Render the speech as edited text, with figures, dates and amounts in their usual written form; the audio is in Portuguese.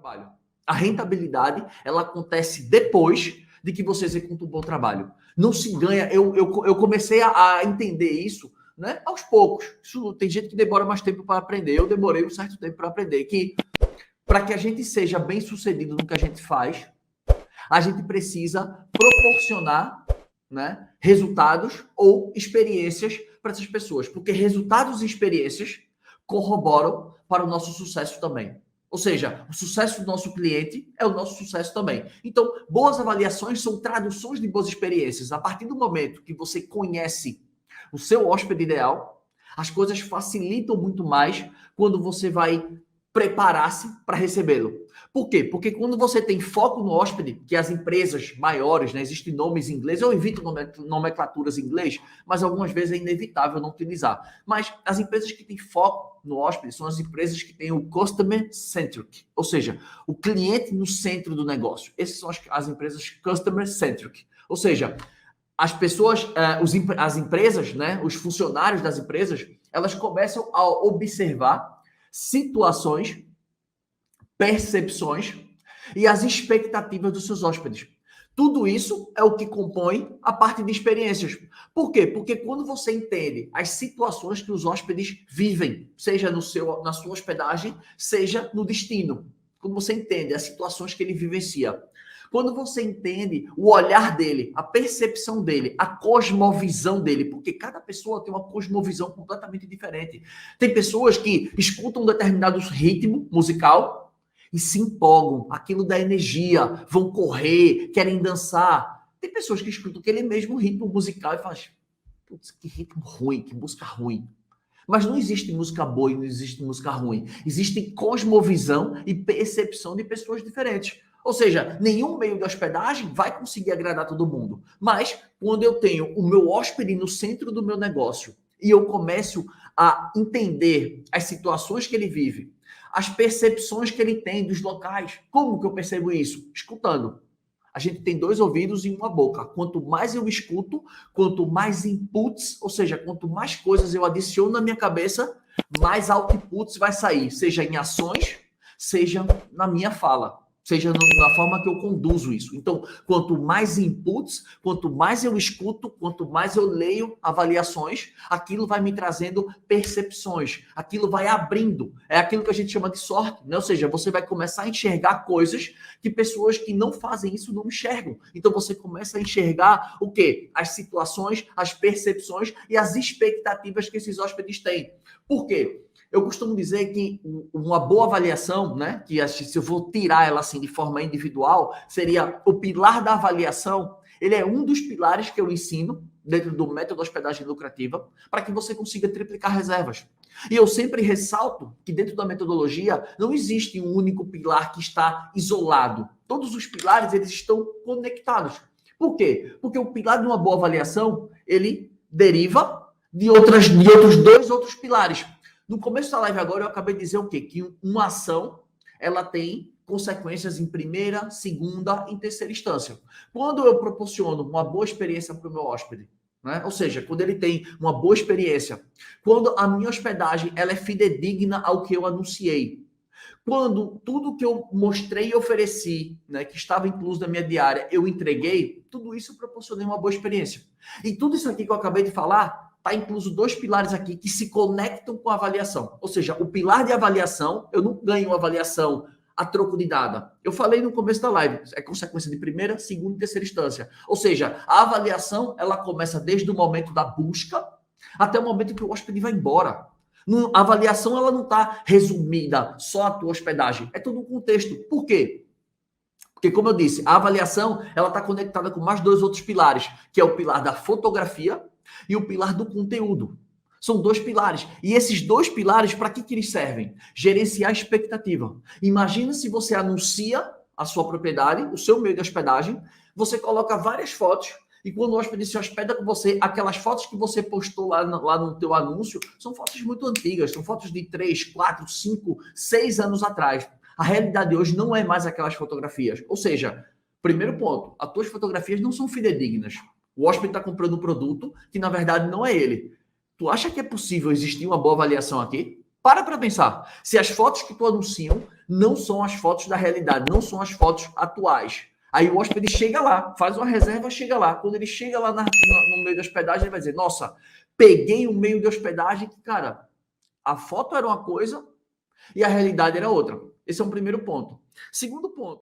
trabalho. A rentabilidade, ela acontece depois de que você executa um bom trabalho. Não se ganha. Eu comecei a entender isso, né, aos poucos. Tem gente que demora mais tempo para aprender. Eu demorei um certo tempo para aprender que para que a gente seja bem sucedido no que a gente faz, a gente precisa proporcionar, né, resultados ou experiências para essas pessoas, porque resultados e experiências corroboram para o nosso sucesso também. Ou seja, o sucesso do nosso cliente é o nosso sucesso também. Então, boas avaliações são traduções de boas experiências. A partir do momento que você conhece o seu hóspede ideal, as coisas facilitam muito mais quando você vai preparar-se para recebê-lo. Por quê? Porque quando você tem foco no hóspede, que as empresas maiores, né, existem nomes em inglês, eu evito nomenclaturas em inglês, mas algumas vezes é inevitável não utilizar. Mas as empresas que têm foco no hóspede são as empresas que têm o customer centric, ou seja, o cliente no centro do negócio. Essas são as empresas customer centric. Ou seja, as pessoas, as empresas, né, os funcionários das empresas, elas começam a observar situações, percepções e as expectativas dos seus hóspedes. Tudo isso é o que compõe a parte de experiências. Por quê? Porque quando você entende as situações que os hóspedes vivem, seja na sua hospedagem, seja no destino, quando você entende as situações que ele vivencia, quando você entende o olhar dele, a percepção dele, a cosmovisão dele, porque cada pessoa tem uma cosmovisão completamente diferente. Tem pessoas que escutam um determinado ritmo musical e se empolgam, aquilo dá energia, vão correr, querem dançar. Tem pessoas que escutam aquele mesmo ritmo musical e falam, putz, que ritmo ruim, que música ruim. Mas não existe música boa e não existe música ruim. Existe cosmovisão e percepção de pessoas diferentes. Ou seja, nenhum meio de hospedagem vai conseguir agradar todo mundo. Mas quando eu tenho o meu hóspede no centro do meu negócio e eu começo a entender as situações que ele vive, as percepções que ele tem dos locais, como que eu percebo isso? Escutando. A gente tem 2 ouvidos e uma boca. Quanto mais eu escuto, quanto mais inputs, ou seja, quanto mais coisas eu adiciono na minha cabeça, mais outputs vai sair, seja em ações, seja na minha fala, seja na forma que eu conduzo isso. Então, quanto mais inputs, quanto mais eu escuto, quanto mais eu leio avaliações, aquilo vai me trazendo percepções, aquilo vai abrindo. É aquilo que a gente chama de sorte, né? Ou seja, você vai começar a enxergar coisas que pessoas que não fazem isso não enxergam. Então, você começa a enxergar o quê? As situações, as percepções e as expectativas que esses hóspedes têm. Por quê? Eu costumo dizer que uma boa avaliação, né, que se eu vou tirar ela assim de forma individual, seria o pilar da avaliação. Ele é um dos pilares que eu ensino dentro do método hospedagem lucrativa para que você consiga triplicar reservas. E eu sempre ressalto que dentro da metodologia não existe um único pilar que está isolado. Todos os pilares eles estão conectados. Por quê? Porque o pilar de uma boa avaliação, ele deriva de outros 2 outros pilares. No começo da live agora, eu acabei de dizer o quê? Que uma ação, ela tem consequências em primeira, segunda e terceira instância. Quando eu proporciono uma boa experiência para o meu hóspede, né? Ou seja, quando ele tem uma boa experiência, quando a minha hospedagem ela é fidedigna ao que eu anunciei, quando tudo que eu mostrei e ofereci, né, que estava incluso na minha diária, eu entreguei, tudo isso eu proporcionei uma boa experiência. E tudo isso aqui que eu acabei de falar, está incluso 2 pilares aqui que se conectam com a avaliação. Ou seja, o pilar de avaliação, eu não ganho uma avaliação a troco de nada. Eu falei no começo da live, é consequência de primeira, segunda e terceira instância. Ou seja, a avaliação, ela começa desde o momento da busca até o momento que o hóspede vai embora. A avaliação, ela não está resumida só à tua hospedagem. É todo um contexto. Por quê? Porque, como eu disse, a avaliação, ela está conectada com mais 2 outros pilares, que é o pilar da fotografia e o pilar do conteúdo. São 2 pilares. E esses 2 pilares, para que eles servem? Gerenciar a expectativa. Imagina se você anuncia a sua propriedade, o seu meio de hospedagem, você coloca várias fotos e quando o hóspede se hospeda com você, aquelas fotos que você postou lá no teu anúncio são fotos muito antigas, são fotos de 3, 4, 5, 6 anos atrás. A realidade hoje não é mais aquelas fotografias. Ou seja, primeiro ponto, as tuas fotografias não são fidedignas. O hóspede está comprando um produto que, na verdade, não é ele. Tu acha que é possível existir uma boa avaliação aqui? Para pensar. Se as fotos que tu anunciam não são as fotos da realidade, não são as fotos atuais. Aí o hóspede chega lá, faz uma reserva, chega lá. Quando ele chega lá no meio da hospedagem, ele vai dizer, nossa, peguei um meio de hospedagem que, cara, a foto era uma coisa e a realidade era outra. Esse é um primeiro ponto. Segundo ponto.